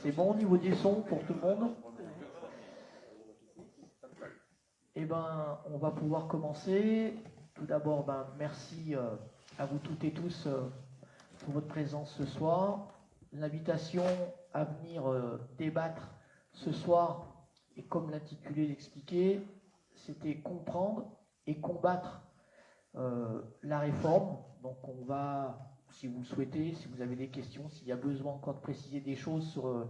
C'est bon au niveau des sons pour tout le monde? Eh ben, on va pouvoir commencer. Tout d'abord, merci à vous toutes et tous pour votre présence ce soir. L'invitation à venir débattre ce soir, et comme l'intitulé l'expliquait, c'était comprendre et combattre la réforme. Donc on va, si vous le souhaitez, si vous avez des questions, s'il y a besoin encore de préciser des choses sur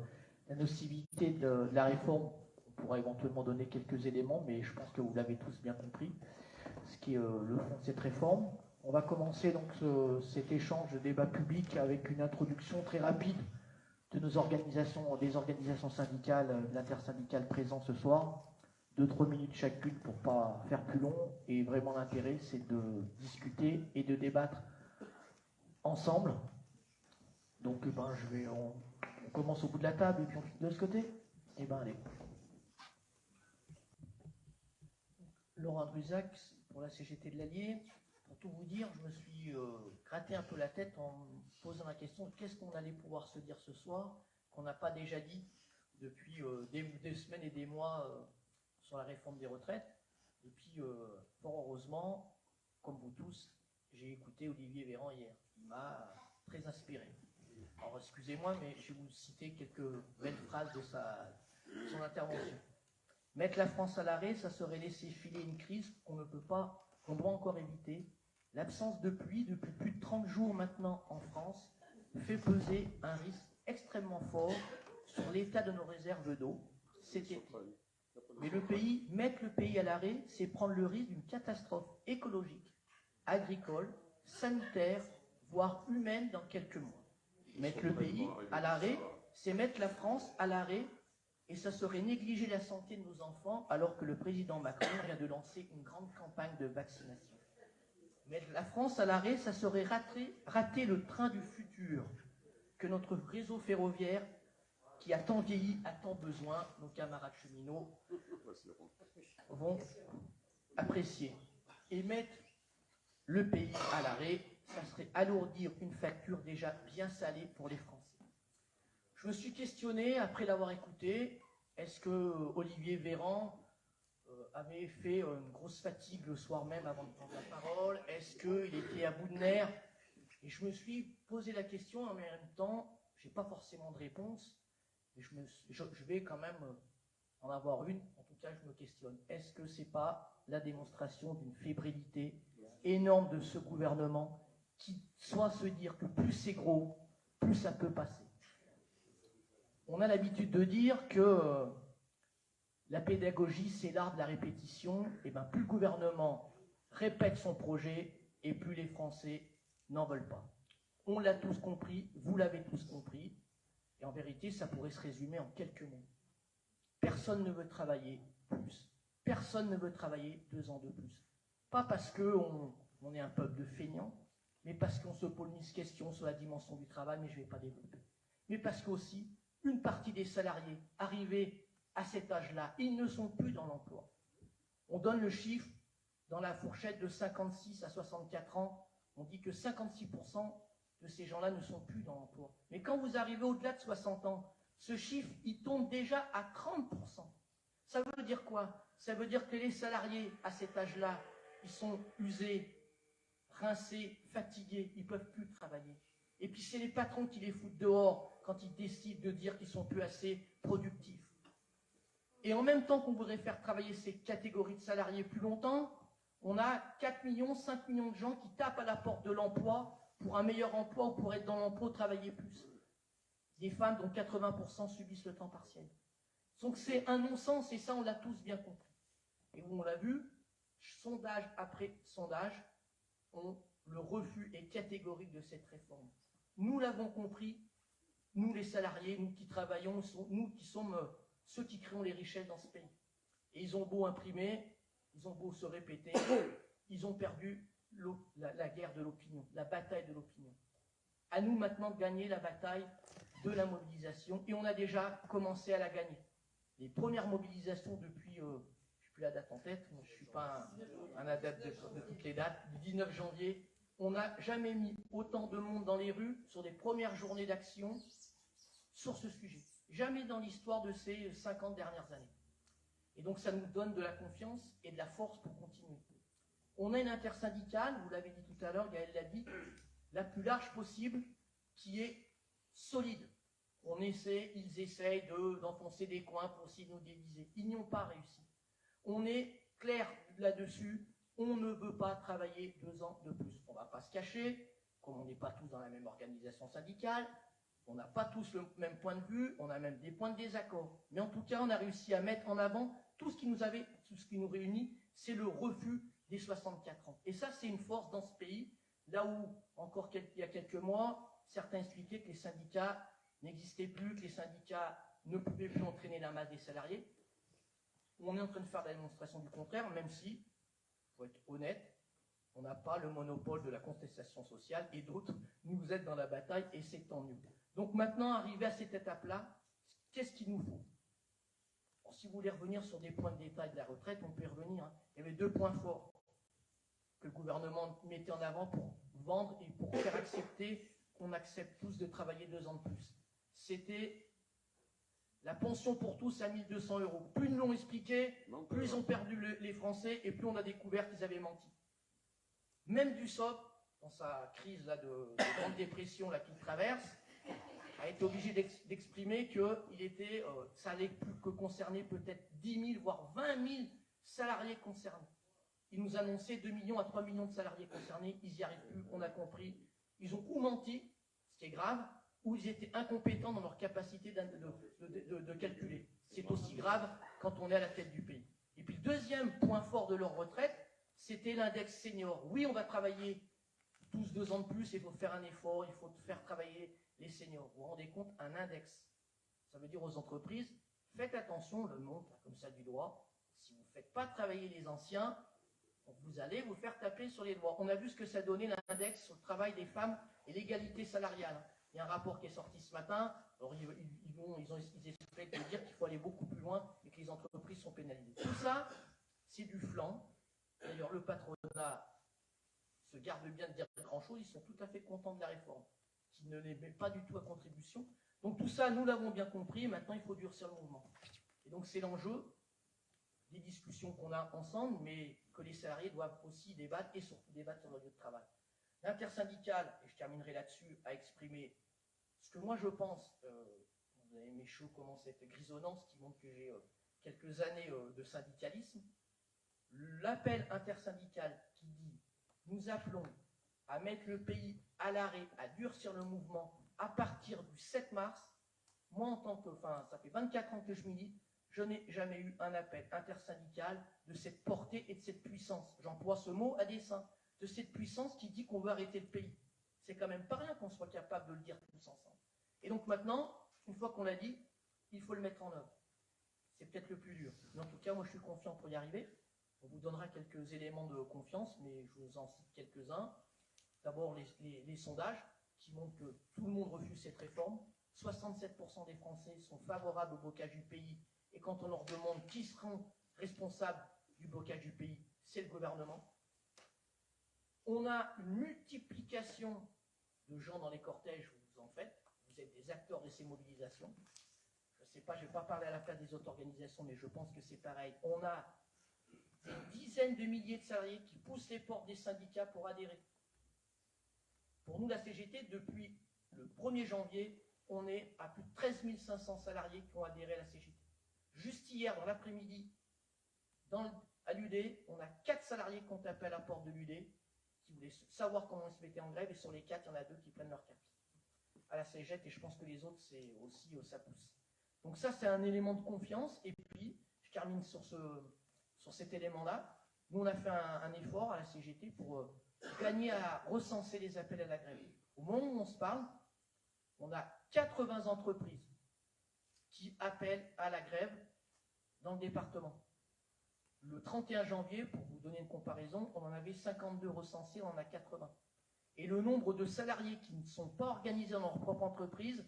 la nocivité de la réforme, on pourra éventuellement donner quelques éléments, mais je pense que vous l'avez tous bien compris, ce qui est le fond de cette réforme. On va commencer donc cet échange de débat public avec une introduction très rapide de nos organisations, des organisations syndicales, de l'intersyndicale présent ce soir. 2-3 minutes chacune pour ne pas faire plus long, et vraiment l'intérêt c'est de discuter et de débattre ensemble. Donc on commence au bout de la table et puis on finit de ce côté. Et allez. Laurent Druzac pour la CGT de l'Allier. Pour tout vous dire, je me suis gratté un peu la tête en me posant la question qu'est-ce qu'on allait pouvoir se dire ce soir qu'on n'a pas déjà dit depuis des semaines et des mois sur la réforme des retraites. Et puis, fort heureusement, comme vous tous, j'ai écouté Olivier Véran hier. Il m'a très inspiré. Alors, excusez-moi, mais je vais vous citer quelques belles phrases de son intervention. Mettre la France à l'arrêt, ça serait laisser filer une crise qu'on ne peut pas, qu'on doit encore éviter. L'absence de pluie depuis plus de 30 jours maintenant en France fait peser un risque extrêmement fort sur l'état de nos réserves d'eau cet été. Mais mettre le pays à l'arrêt, c'est prendre le risque d'une catastrophe écologique, agricole, sanitaire, voire humaine dans quelques mois. Mettre le pays à l'arrêt, c'est mettre la France à l'arrêt, et ça serait négliger la santé de nos enfants alors que le président Macron vient de lancer une grande campagne de vaccination. Mettre la France à l'arrêt, ça serait rater le train du futur que notre réseau ferroviaire, qui a tant vieilli, a tant besoin, nos camarades cheminots vont apprécier. Et mettre le pays à l'arrêt, ça serait alourdir une facture déjà bien salée pour les Français. Je me suis questionné, après l'avoir écouté, est-ce que Olivier Véran avait fait une grosse fatigue le soir même avant de prendre la parole? Est-ce qu'il était à bout de nerfs? Et je me suis posé la question, en même temps, je n'ai pas forcément de réponse, mais je vais quand même en avoir une. En tout cas, je me questionne. Est-ce que ce n'est pas la démonstration d'une fébrilité énorme de ce gouvernement qui soit se dire que plus c'est gros, plus ça peut passer? On a l'habitude de dire que la pédagogie, c'est l'art de la répétition. Et plus le gouvernement répète son projet, et plus les Français n'en veulent pas. On l'a tous compris, vous l'avez tous compris. Et en vérité, ça pourrait se résumer en quelques mots. Personne ne veut travailler plus. Personne ne veut travailler 2 ans de plus. Pas parce qu'on est un peuple de feignants, mais parce qu'on se pose une question sur la dimension du travail, mais je ne vais pas développer. Mais parce qu'aussi, une partie des salariés arrivés à cet âge-là, ils ne sont plus dans l'emploi. On donne le chiffre, dans la fourchette de 56 à 64 ans, on dit que 56% de ces gens-là ne sont plus dans l'emploi. Mais quand vous arrivez au-delà de 60 ans, ce chiffre, il tombe déjà à 30%. Ça veut dire quoi? Ça veut dire que les salariés à cet âge-là, ils sont usés, rincés, fatigués, ils ne peuvent plus travailler. Et puis c'est les patrons qui les foutent dehors quand ils décident de dire qu'ils ne sont plus assez productifs. Et en même temps qu'on voudrait faire travailler ces catégories de salariés plus longtemps, on a 4 millions, 5 millions de gens qui tapent à la porte de l'emploi pour un meilleur emploi ou pour être dans l'emploi, travailler plus. Des femmes dont 80% subissent le temps partiel. Donc c'est un non-sens, et ça on l'a tous bien compris. Et on l'a vu, sondage après sondage, le refus est catégorique de cette réforme. Nous l'avons compris, nous les salariés, nous qui travaillons, nous qui sommes ceux qui créons les richesses dans ce pays. Et ils ont beau imprimer, ils ont beau se répéter, ils ont perdu la guerre de l'opinion, la bataille de l'opinion. À nous maintenant de gagner la bataille de la mobilisation, et on a déjà commencé à la gagner. Les premières mobilisations depuis, je n'ai plus la date en tête, je ne suis pas un adepte de toutes les dates, du 19 janvier, on n'a jamais mis autant de monde dans les rues sur les premières journées d'action sur ce sujet. Jamais dans l'histoire de ces 50 dernières années. Et donc ça nous donne de la confiance et de la force pour continuer. On a une intersyndicale, vous l'avez dit tout à l'heure, Gaël l'a dit, la plus large possible, qui est solide. Ils essayent d'enfoncer des coins pour essayer de nous diviser. Ils n'y ont pas réussi. On est clair là-dessus, on ne veut pas travailler 2 ans de plus. On ne va pas se cacher, comme on n'est pas tous dans la même organisation syndicale, on n'a pas tous le même point de vue, on a même des points de désaccord. Mais en tout cas, on a réussi à mettre en avant tout ce qui nous réunit, c'est le refus des 64 ans. Et ça, c'est une force dans ce pays, là où, encore il y a quelques mois, certains expliquaient que les syndicats n'existaient plus, que les syndicats ne pouvaient plus entraîner la masse des salariés. On est en train de faire la démonstration du contraire, même si, il faut être honnête, on n'a pas le monopole de la contestation sociale et d'autres nous aident dans la bataille et c'est tant mieux. Donc maintenant, arrivé à cette étape-là, qu'est-ce qu'il nous faut? Bon, si vous voulez revenir sur des points de détail de la retraite, on peut y revenir. Hein. Il y avait 2 points forts que le gouvernement mettait en avant pour vendre et pour faire accepter qu'on accepte tous de travailler 2 ans de plus. C'était la pension pour tous à 1 200 €. Plus ils nous l'ont expliqué, plus ils ont perdu les Français et plus on a découvert qu'ils avaient menti. Même Dussopt, dans sa crise là, de grande dépression qu'il traverse, a été obligé d'exprimer que ça allait plus que concerner peut-être 10 000, voire 20 000 salariés concernés. Il nous annonçait 2 millions à 3 millions de salariés concernés, ils n'y arrivent plus, on a compris. Ils ont ou menti, ce qui est grave, ou ils étaient incompétents dans leur capacité de calculer. C'est aussi grave quand on est à la tête du pays. Et puis le deuxième point fort de leur retraite, c'était l'index senior. Oui, on va travailler tous 2 ans de plus, il faut faire un effort, il faut faire travailler les seniors. Vous vous rendez compte, un index, ça veut dire aux entreprises, faites attention, on le montre comme ça du doigt, si vous ne faites pas travailler les anciens, vous allez vous faire taper sur les doigts. On a vu ce que ça donnait l'index sur le travail des femmes et l'égalité salariale. Il y a un rapport qui est sorti ce matin, alors ils expliquent de dire qu'il faut aller beaucoup plus loin et que les entreprises sont pénalisées. Tout ça, c'est du flanc. D'ailleurs, le patronat se garde bien de dire grand-chose, ils sont tout à fait contents de la réforme, qui ne les met pas du tout à contribution. Donc tout ça, nous l'avons bien compris, maintenant il faut durcir le mouvement. Et donc c'est l'enjeu des discussions qu'on a ensemble, mais que les salariés doivent aussi débattre, et surtout débattre sur leur lieu de travail. L'intersyndicale, et je terminerai là-dessus, a exprimé ce que moi je pense, vous avez mes cheveux comment cette grisonnance qui montre que j'ai quelques années de syndicalisme, l'appel intersyndical qui dit « nous appelons à mettre le pays à l'arrêt, à durcir le mouvement à partir du 7 mars », moi ça fait 24 ans que je milite, je n'ai jamais eu un appel intersyndical de cette portée et de cette puissance. J'emploie ce mot à dessein, de cette puissance qui dit qu'on veut arrêter le pays. C'est quand même pas rien qu'on soit capable de le dire tous ensemble. Et donc maintenant, une fois qu'on l'a dit, il faut le mettre en œuvre. C'est peut-être le plus dur. Mais en tout cas, moi je suis confiant pour y arriver. On vous donnera quelques éléments de confiance, mais je vous en cite quelques-uns. D'abord, les sondages qui montrent que tout le monde refuse cette réforme. 67% des Français sont favorables au blocage du pays. Et quand on leur demande qui seront responsables du blocage du pays, c'est le gouvernement. On a une multiplication de gens dans les cortèges, vous en faites. Vous êtes des acteurs de ces mobilisations. Je ne sais pas, je ne vais pas parler à la place des autres organisations, mais je pense que c'est pareil. On a des dizaines de milliers de salariés qui poussent les portes des syndicats pour adhérer. Pour nous, la CGT, depuis le 1er janvier, on est à plus de 13 500 salariés qui ont adhéré à la CGT. Juste hier, dans l'après-midi, à l'UD, on a 4 salariés qui ont tapé à la porte de l'UD, qui voulaient savoir comment ils se mettaient en grève, et sur les 4, il y en a 2 qui prennent leur carte à la CGT, et je pense que les autres, c'est aussi ça pousse. Donc ça, c'est un élément de confiance, et puis, je termine sur cet élément-là. Nous, on a fait un effort à la CGT pour gagner à recenser les appels à la grève. Au moment où on se parle, on a 80 entreprises qui appellent à la grève dans le département. Le 31 janvier, pour vous donner une comparaison, on en avait 52 recensés, on en a 80. Et le nombre de salariés qui ne sont pas organisés dans leur propre entreprise,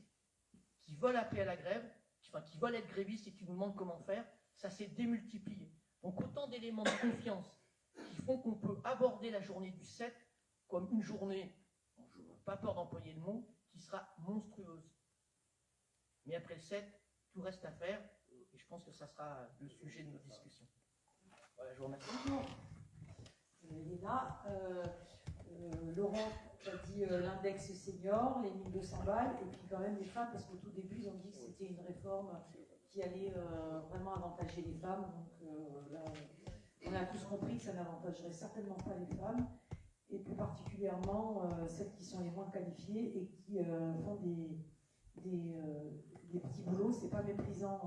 qui veulent appeler à la grève, qui veulent être grévistes et qui nous demandent comment faire, ça s'est démultiplié. Donc autant d'éléments de confiance qui font qu'on peut aborder la journée du 7 comme une journée, je n'ai pas peur d'employer le mot, qui sera monstrueuse. Mais après le 7, tout reste à faire, et je pense que ça sera le sujet de nos discussions. Voilà, je vous remercie. Bonjour. Léna, Laurent a dit l'index senior, les 1200 balles, et puis quand même les femmes, parce qu'au tout début, ils ont dit que c'était une réforme qui allait vraiment avantager les femmes. Donc là, on a tous compris que ça n'avantagerait certainement pas les femmes, et plus particulièrement celles qui sont les moins qualifiées et qui font des petits boulots. C'est pas méprisant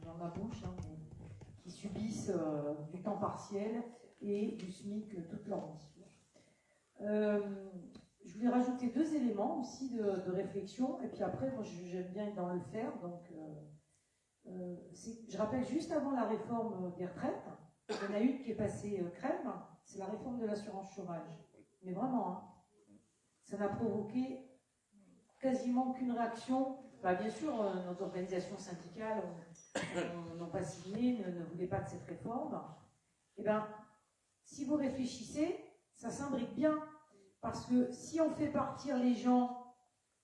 dans ma bouche, hein, mais qui subissent du temps partiel et du SMIC toute leur vie. Je voulais rajouter 2 éléments aussi de réflexion, et puis après, moi j'aime bien être dans le faire, donc je rappelle juste avant la réforme des retraites, il y en a une qui est passée crème, c'est la réforme de l'assurance chômage. Mais vraiment, hein, ça n'a provoqué quasiment aucune réaction. Bah, bien sûr, nos organisations syndicales n'ont pas signé, ne voulaient pas de cette réforme. Eh bien, si vous réfléchissez, ça s'imbrique bien. Parce que si on fait partir les gens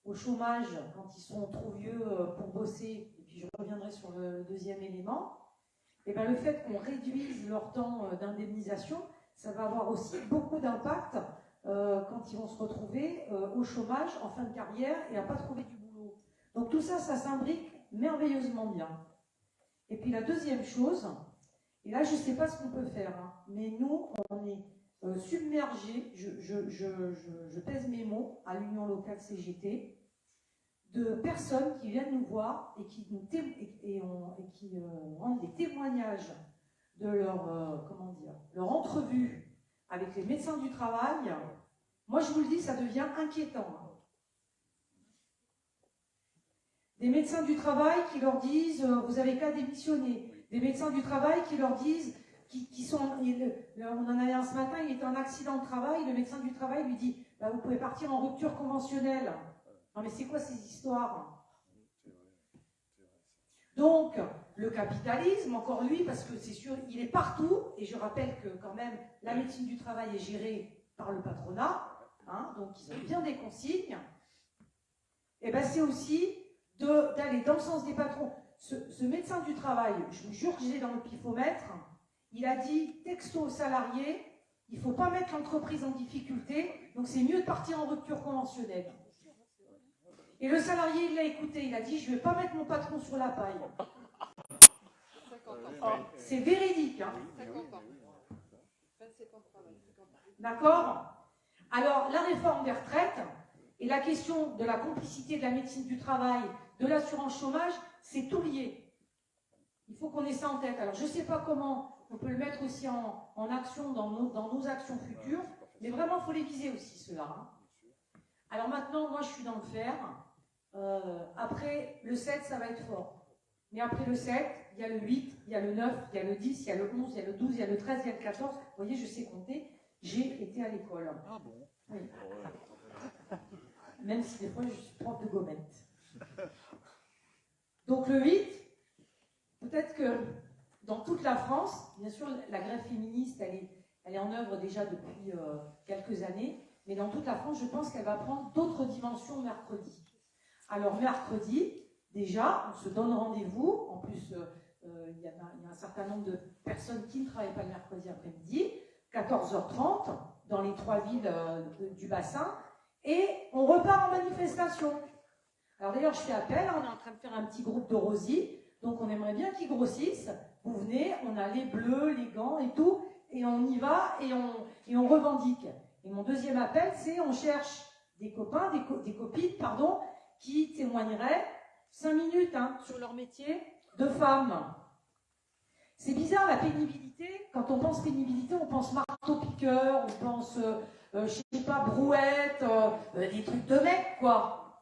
au chômage quand ils sont trop vieux pour bosser, et puis je reviendrai sur le deuxième élément, eh bien, le fait qu'on réduise leur temps d'indemnisation, ça va avoir aussi beaucoup d'impact quand ils vont se retrouver au chômage en fin de carrière et à ne pas trouver du boulot. Donc tout ça, ça s'imbrique merveilleusement bien. Et puis la deuxième chose, et là je ne sais pas ce qu'on peut faire, hein, mais nous on est submergés, je pèse mes mots, à l'Union locale CGT, de personnes qui viennent nous voir et qui rendent des témoignages de leur entrevue avec les médecins du travail. Moi je vous le dis, ça devient inquiétant. Des médecins du travail qui leur disent vous n'avez qu'à démissionner. Des médecins du travail qui leur disent, on en avait un ce matin, il était en accident de travail, le médecin du travail lui dit bah, vous pouvez partir en rupture conventionnelle. Non mais c'est quoi ces histoires? Donc le capitalisme, encore lui, parce que c'est sûr, il est partout, et je rappelle que quand même la médecine du travail est gérée par le patronat, hein, donc ils ont bien des consignes. Et ben c'est aussi d'aller dans le sens des patrons. Ce médecin du travail, je vous jure que j'ai dans le pifomètre, il a dit texto aux salariés, il ne faut pas mettre l'entreprise en difficulté, donc c'est mieux de partir en rupture conventionnelle. Et le salarié, il l'a écouté, il a dit je ne vais pas mettre mon patron sur la paille. C'est véridique. Hein. D'accord? Alors, la réforme des retraites et la question de la complicité de la médecine du travail, de l'assurance chômage, c'est tout lié. Il faut qu'on ait ça en tête. Alors, je ne sais pas comment on peut le mettre aussi en action dans nos actions futures, mais vraiment, il faut les viser aussi, ceux-là. Hein. Alors maintenant, moi, je suis dans le faire. Après, le 7, ça va être fort. Mais après le 7, il y a le 8, il y a le 9, il y a le 10, il y a le 11, il y a le 12, il y a le 13, il y a le 14. Vous voyez, je sais compter. J'ai été à l'école. Ah bon? Oui. Même si des fois, je suis prof de gommette. Donc le 8, peut-être que dans toute la France, bien sûr, la grève féministe, elle est en œuvre déjà depuis quelques années, mais dans toute la France, je pense qu'elle va prendre d'autres dimensions mercredi. Alors mercredi, déjà, on se donne rendez-vous. En plus, il y a un certain nombre de personnes qui ne travaillent pas le mercredi après-midi, 14h30, dans les 3 villes du bassin, et on repart en manifestation. Alors d'ailleurs, je fais appel, on est en train de faire un petit groupe de Rosie, donc on aimerait bien qu'ils grossissent. Vous venez, on a les bleus, les gants et tout, et on y va et on revendique. Et mon deuxième appel, c'est on cherche des copains, des copines, pardon, qui témoigneraient 5 minutes sur leur métier de femme. C'est bizarre la pénibilité. Quand on pense pénibilité, on pense marteau-piqueur, on pense, je sais pas, brouette, des trucs de mecs, quoi.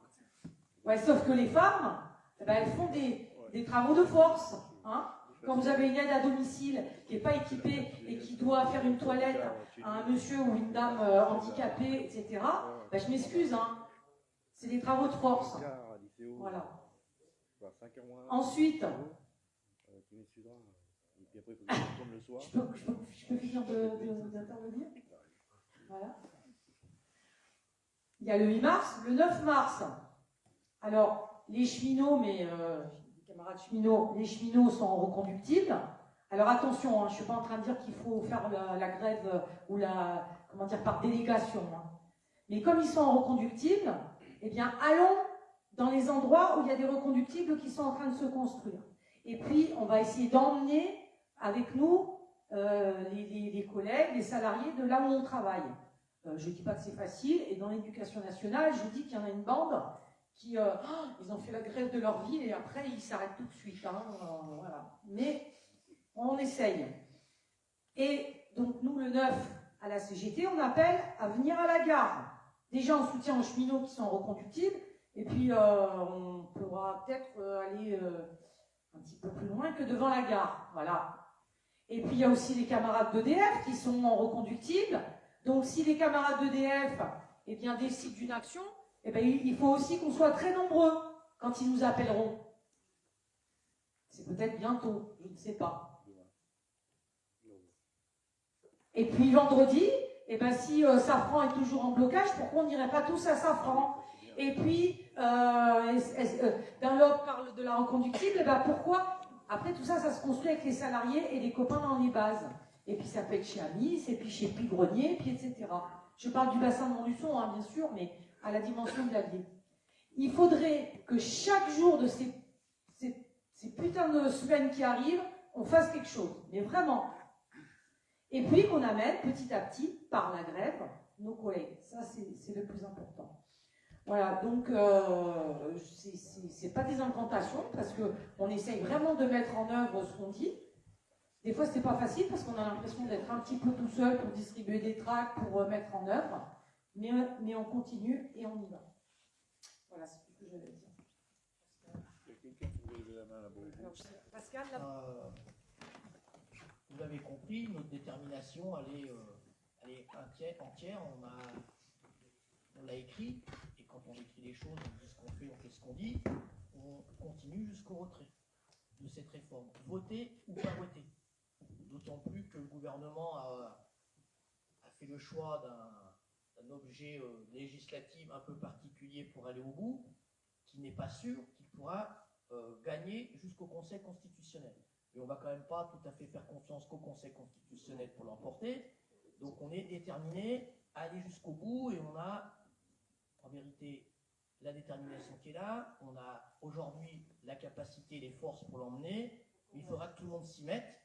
Ouais, sauf que les femmes, elles font des travaux de force. Hein. Quand vous avez une aide à domicile qui n'est pas équipée et qui doit faire une toilette à un monsieur ou une dame handicapée, etc., je m'excuse, hein. C'est des travaux de force. Voilà. Ensuite, je peux finir d'intervenir. Voilà. Il y a le 8 mars, le 9 mars. Alors, les cheminots, mais les camarades cheminots, les cheminots sont reconductibles. Alors attention, hein, je ne suis pas en train de dire qu'il faut faire la grève ou la, comment dire, par délégation. Hein. Mais comme ils sont reconductibles, eh bien allons dans les endroits où il y a des reconductibles qui sont en train de se construire. Et puis on va essayer d'emmener avec nous les collègues, les salariés de là où on travaille. Je ne dis pas que c'est facile, et dans l'éducation nationale, je dis qu'il y en a une bande qui ils ont fait la grève de leur vie et après ils s'arrêtent tout de suite. Hein, voilà. Mais on essaye. Et donc nous, le 9, à la CGT, on appelle à venir à la gare. Déjà en soutien aux cheminots qui sont reconductibles, et puis on pourra peut-être aller un petit peu plus loin que devant la gare. Voilà. Et puis il y a aussi les camarades d'EDF qui sont reconductibles. Donc si les camarades d'EDF eh bien, décident d'une action, eh bien, il faut aussi qu'on soit très nombreux quand ils nous appelleront. C'est peut-être bientôt, je ne sais pas. Et puis vendredi, eh bien, si Safran est toujours en blocage, pourquoi on n'irait pas tous à Safran? Et puis, Dunlop parle de la reconductible, eh bien, pourquoi? Après, tout ça, ça se construit avec les salariés et les copains dans les bases. Et puis, ça peut être chez Amis, et puis chez Pigrenier, et puis etc. Je parle du bassin de Montluçon, hein, bien sûr, mais à la dimension de l'Allier. Il faudrait que chaque jour de ces putains de semaines qui arrivent, on fasse quelque chose. Mais vraiment. Et puis qu'on amène petit à petit, par la grève, nos collègues. Ça, c'est le plus important. Voilà, donc c'est pas des incantations, parce qu'on essaye vraiment de mettre en œuvre ce qu'on dit. Des fois, c'est pas facile, parce qu'on a l'impression d'être un petit peu tout seul pour distribuer des tracts, pour mettre en œuvre. Mais on continue et on y va. Voilà, c'est tout ce que j'avais à dire. Il y a quelqu'un qui veut lever la main là-bas. Pascal, là. Vous l'avez compris, notre détermination, elle est entière. On l'a écrit, et quand on écrit les choses, on dit ce qu'on fait, on fait ce qu'on dit, on continue jusqu'au retrait de cette réforme. Voter ou pas voter. D'autant plus que le gouvernement a fait le choix d'un objet législatif un peu particulier pour aller au bout, qui n'est pas sûr qu'il pourra gagner jusqu'au Conseil constitutionnel. Et on ne va quand même pas tout à fait faire confiance qu'au Conseil constitutionnel pour l'emporter. Donc on est déterminé à aller jusqu'au bout, et on a en vérité la détermination qui est là. On a aujourd'hui la capacité, les forces pour l'emmener. Il faudra que tout le monde s'y mette.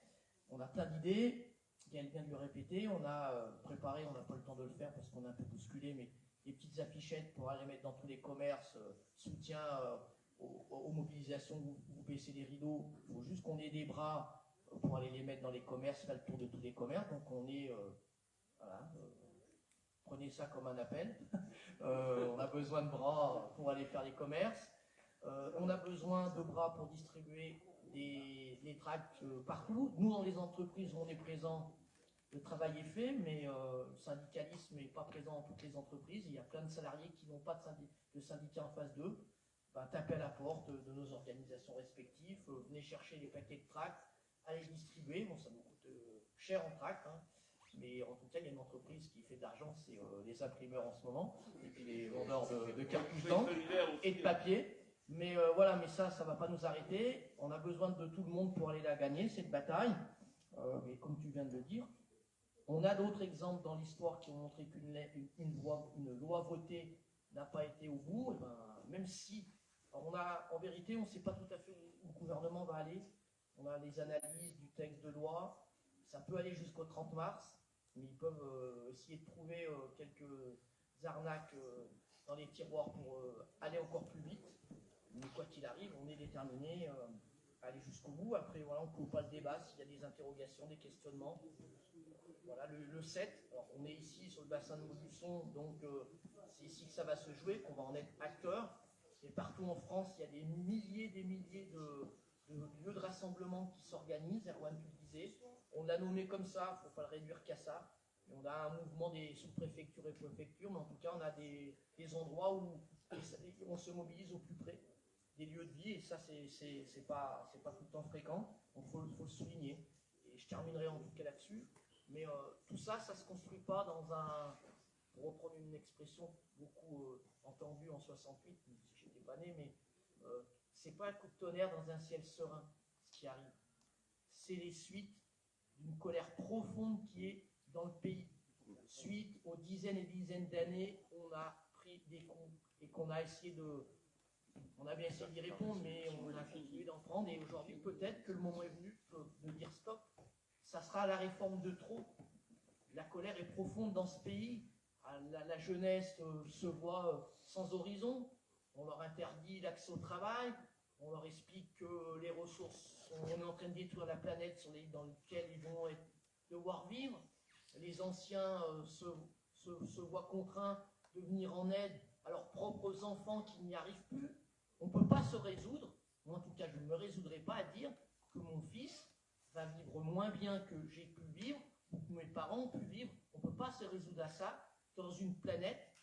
On a plein d'idées. Elle vient de le répéter. On a préparé, on n'a pas le temps de le faire parce qu'on a un peu bousculé, mais des petites affichettes pour aller mettre dans tous les commerces, soutien aux mobilisations, vous baissez les rideaux. Il faut juste qu'on ait des bras pour aller les mettre dans les commerces, faire le tour de tous les commerces. Donc on est, prenez ça comme un appel. On a besoin de bras pour aller faire les commerces. On a besoin de bras pour distribuer les tracts partout. Nous, dans les entreprises où on est présent, le travail est fait, mais le syndicalisme n'est pas présent dans toutes les entreprises. Il y a plein de salariés qui n'ont pas de syndicat en face d'eux. Ben, tapez à la porte de nos organisations respectives, venez chercher les paquets de tracts, allez distribuer. Bon, ça nous coûte cher en tracts, hein, mais en tout cas, il y a une entreprise qui fait de l'argent, c'est les imprimeurs en ce moment, et puis les vendeurs de cartouches d'encre et de papier. Mais voilà, mais ça ne va pas nous arrêter. On a besoin de tout le monde pour aller la gagner, cette bataille. Mais comme tu viens de le dire, on a d'autres exemples dans l'histoire qui ont montré qu'une loi votée n'a pas été au bout. Et ben, même si en vérité, on ne sait pas tout à fait où le gouvernement va aller. On a les analyses du texte de loi. Ça peut aller jusqu'au 30 mars, mais ils peuvent essayer de trouver quelques arnaques dans les tiroirs pour aller encore plus vite. Mais quoi qu'il arrive, on est déterminé à aller jusqu'au bout. Après, voilà, on ne clôt pas le débat s'il y a des interrogations, des questionnements. Voilà, le 7, alors, on est ici sur le bassin de Montluçon, donc c'est ici que ça va se jouer, qu'on va en être acteur. Et partout en France, il y a des milliers de lieux de rassemblement qui s'organisent. Erwan, tu le disais. On l'a nommé comme ça, il ne faut pas le réduire qu'à ça. Et on a un mouvement des sous-préfectures et préfectures, mais en tout cas, on a des endroits où on se mobilise au plus près des lieux de vie, et ça, c'est pas tout le temps fréquent. Donc, il faut le souligner. Et je terminerai en tout cas là-dessus. Mais tout ça, ça ne se construit pas dans un... Pour reprendre une expression beaucoup entendue en 68, je n'étais pas né, mais c'est pas un coup de tonnerre dans un ciel serein, ce qui arrive. C'est les suites d'une colère profonde qui est dans le pays. Suite aux dizaines et dizaines d'années, on a pris des coups et qu'on a essayé de... On a bien essayé d'y répondre, mais on a continué d'en prendre. Et aujourd'hui, peut-être que le moment est venu de dire stop. Ça sera la réforme de trop. La colère est profonde dans ce pays. La jeunesse se voit sans horizon. On leur interdit l'accès au travail. On leur explique que les ressources, on est en train de détruire la planète dans laquelle ils vont devoir vivre. Les anciens se voient contraints de venir en aide à leurs propres enfants qui n'y arrivent plus. On ne peut pas se résoudre, moi en tout cas je ne me résoudrai pas à dire que mon fils va vivre moins bien que j'ai pu vivre, ou que mes parents ont pu vivre. On ne peut pas se résoudre à ça dans une planète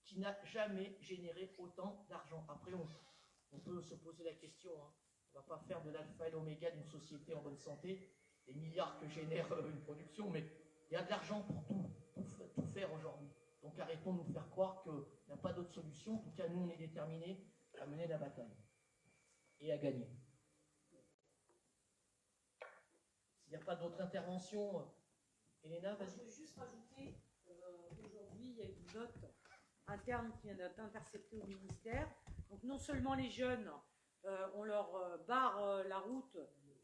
qui n'a jamais généré autant d'argent. Après, on peut se poser la question, hein. On ne va pas faire de l'alpha et l'oméga d'une société en bonne santé, les milliards que génère une production, mais il y a de l'argent pour tout faire aujourd'hui. Donc arrêtons de nous faire croire qu'il n'y a pas d'autre solution. En tout cas, nous, on est déterminés à mener la bataille et à gagner. S'il n'y a pas d'autres interventions, Elena, vas-y. Je veux juste rajouter qu'aujourd'hui, il y a une note interne qui vient d'être interceptée au ministère. Donc non seulement les jeunes, on leur barre la route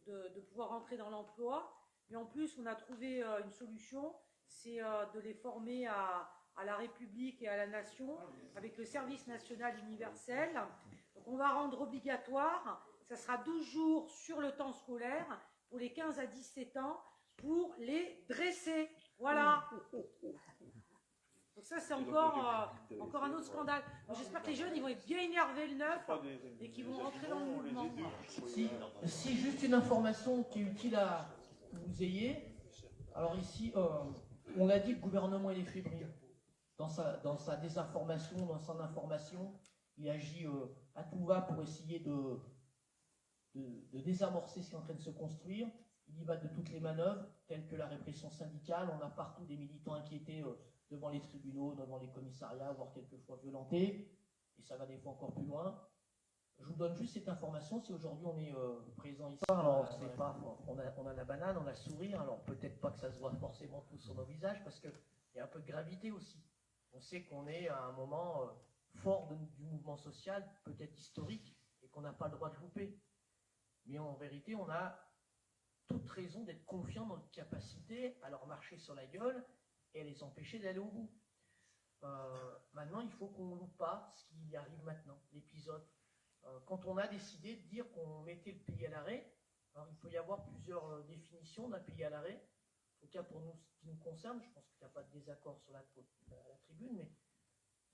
de pouvoir entrer dans l'emploi, mais en plus, on a trouvé une solution, c'est de les former à la République et à la Nation avec le service national universel. Donc on va rendre obligatoire, ça sera 12 jours sur le temps scolaire pour les 15 à 17 ans pour les dresser. Voilà. Donc ça, c'est encore un autre scandale. J'espère que les jeunes, ils vont être bien énervés le 9 et qu'ils vont rentrer dans le mouvement. Si juste une information qui est utile à vous ayez, alors ici, on l'a dit, le gouvernement il est fébrile. Dans sa désinformation, dans son information, il agit à tout va pour essayer de désamorcer ce qui est en train de se construire. Il y va de toutes les manœuvres, telles que la répression syndicale. On a partout des militants inquiétés devant les tribunaux, devant les commissariats, voire quelquefois violentés. Et ça va des fois encore plus loin. Je vous donne juste cette information. Si aujourd'hui on est présent ici, alors c'est pas, on a la banane, on a le sourire. Alors peut-être pas que ça se voit forcément tout sur nos visages, parce qu'il y a un peu de gravité aussi. On sait qu'on est à un moment fort du mouvement social, peut-être historique, et qu'on n'a pas le droit de louper. Mais en vérité, on a toute raison d'être confiant dans notre capacité à leur marcher sur la gueule et à les empêcher d'aller au bout. Maintenant, il faut qu'on ne loupe pas ce qui arrive maintenant, l'épisode. Quand on a décidé de dire qu'on mettait le pays à l'arrêt, alors il peut y avoir plusieurs définitions d'un pays à l'arrêt. En tout cas, pour nous, ce qui nous concerne, je pense qu'il n'y a pas de désaccord sur la tribune, mais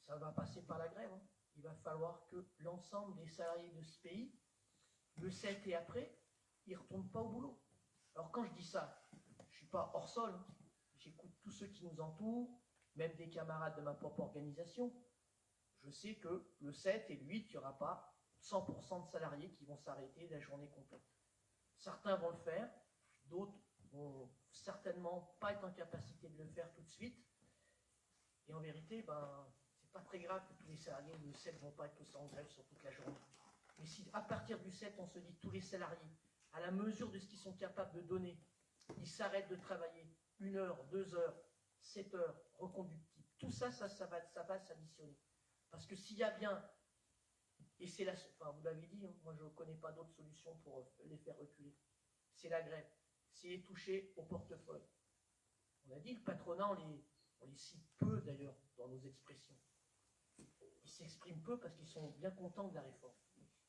ça va passer par la grève. Hein. Il va falloir que l'ensemble des salariés de ce pays, le 7 et après, ils ne retournent pas au boulot. Alors quand je dis ça, je ne suis pas hors sol, hein. J'écoute tous ceux qui nous entourent, même des camarades de ma propre organisation. Je sais que le 7 et le 8, il n'y aura pas 100% de salariés qui vont s'arrêter la journée complète. Certains vont le faire, d'autres vont certainement pas être en capacité de le faire tout de suite. Et en vérité, c'est pas très grave que tous les salariés le 7 ne vont pas être tous en grève sur toute la journée. Mais si à partir du 7, on se dit que tous les salariés, à la mesure de ce qu'ils sont capables de donner, ils s'arrêtent de travailler 1 heure, 2 heures, 7 heures, reconductibles, tout ça, ça va s'additionner. Parce que s'il y a bien, et c'est vous l'avez dit, hein, moi je ne connais pas d'autre solution pour les faire reculer, c'est la grève, c'est les toucher au portefeuille. On a dit le patronat, on les cite peu d'ailleurs dans nos expressions. Ils s'expriment peu parce qu'ils sont bien contents de la réforme.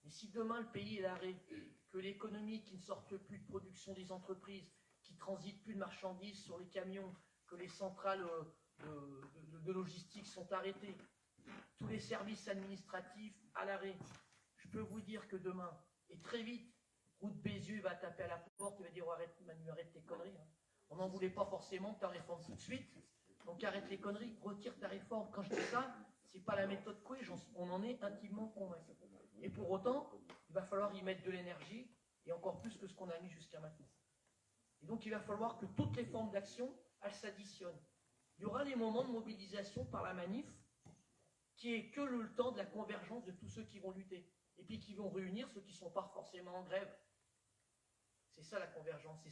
Mais si demain le pays est à l'arrêt, que l'économie qui ne sorte plus de production des entreprises, qui ne transitent plus de marchandises sur les camions, que les centrales de logistique sont arrêtées, tous les services administratifs à l'arrêt, je peux vous dire que demain, et très vite, Route Bézieux va taper à la porte et va dire oh, arrête Manu, arrête tes conneries. Hein. On n'en voulait pas forcément que ta réforme tout de suite, donc arrête les conneries, retire ta réforme. Quand je dis ça, c'est pas la méthode Coué, on en est intimement convaincu. Et pour autant, il va falloir y mettre de l'énergie, et encore plus que ce qu'on a mis jusqu'à maintenant. Et donc il va falloir que toutes les formes d'action, elles s'additionnent. Il y aura les moments de mobilisation par la manif, qui est que le temps de la convergence de tous ceux qui vont lutter. et puis qui vont réunir ceux qui ne sont pas forcément en grève. C'est ça la convergence.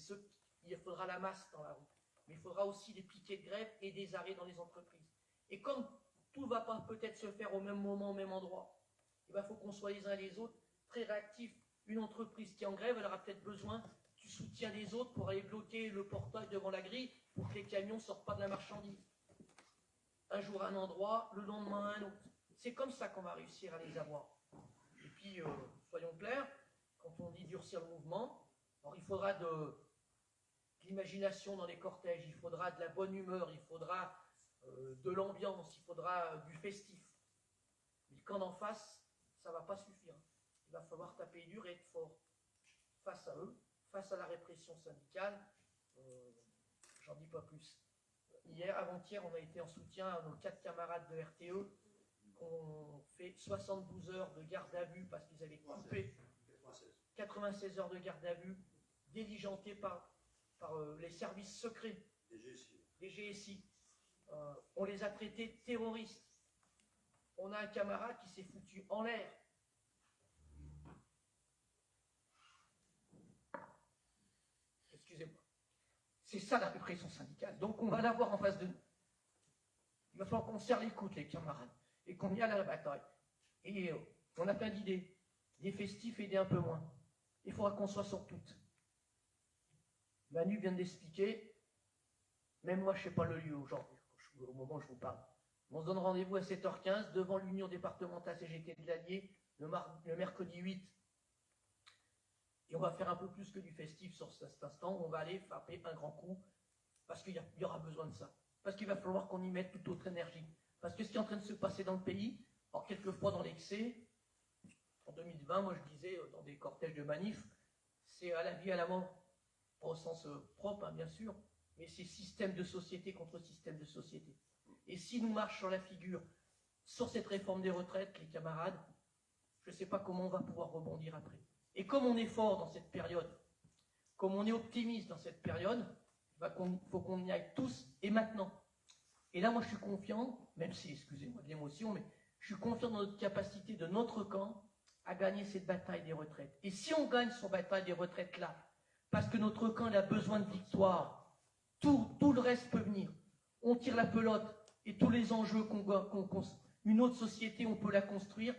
Il faudra la masse dans la rue, mais il faudra aussi des piquets de grève et des arrêts dans les entreprises. Et comme tout ne va pas peut-être se faire au même moment, au même endroit, il faut qu'on soit les uns et les autres très réactifs. Une entreprise qui est en grève, elle aura peut-être besoin du soutien des autres pour aller bloquer le portail devant la grille pour que les camions ne sortent pas de la marchandise. Un jour un endroit, le lendemain un autre. C'est comme ça qu'on va réussir à les avoir. Et puis, soyons clairs, quand on dit durcir le mouvement, alors il faudra de l'imagination dans les cortèges, il faudra de la bonne humeur, il faudra de l'ambiance, il faudra du festif. Mais quand en face, ça ne va pas suffire. Il va falloir taper dur et être fort face à eux, face à la répression syndicale. J'en dis pas plus. Hier, avant-hier, on a été en soutien à nos 4 camarades de RTE qui ont fait 72 heures de garde à vue parce qu'ils avaient coupé 96 heures de garde à vue diligentées par les services secrets, les GSI. On les a traités de terroristes. On a un camarade qui s'est foutu en l'air. Excusez-moi. C'est ça la répression syndicale. Donc on va l'avoir en face de nous. Il va falloir qu'on serre les coudes, les camarades, et qu'on y aille à la bataille. Et on a plein d'idées. Des festifs et des un peu moins. Il faudra qu'on soit sur toutes. Manu vient d'expliquer, même moi je ne sais pas le lieu aujourd'hui, au moment où je vous parle. On se donne rendez-vous à 7h15 devant l'Union départementale CGT de l'Allier, le mercredi 8. Et on va faire un peu plus que du festif sur cet instant. On va aller frapper un grand coup parce qu'il y aura besoin de ça. Parce qu'il va falloir qu'on y mette toute autre énergie. Parce que ce qui est en train de se passer dans le pays, alors quelquefois dans l'excès, en 2020, moi je disais dans des cortèges de manifs, c'est à la vie, à la mort. Pas au sens propre, hein, bien sûr, mais c'est système de société contre système de société. Et si nous marchons sur la figure, sur cette réforme des retraites, les camarades, je ne sais pas comment on va pouvoir rebondir après. Et comme on est fort dans cette période, comme on est optimiste dans cette période, il faut qu'on y aille tous et maintenant. Et là, moi, je suis confiant, même si, excusez-moi de l'émotion, mais je suis confiant dans notre capacité de notre camp à gagner cette bataille des retraites. Et si on gagne cette bataille des retraites là, parce que notre camp a besoin de victoire, tout le reste peut venir. On tire la pelote et tous les enjeux une autre société, on peut la construire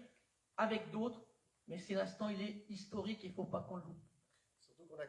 avec d'autres, mais c'est l'instant, il est historique et il ne faut pas qu'on le loupe. Surtout qu'on a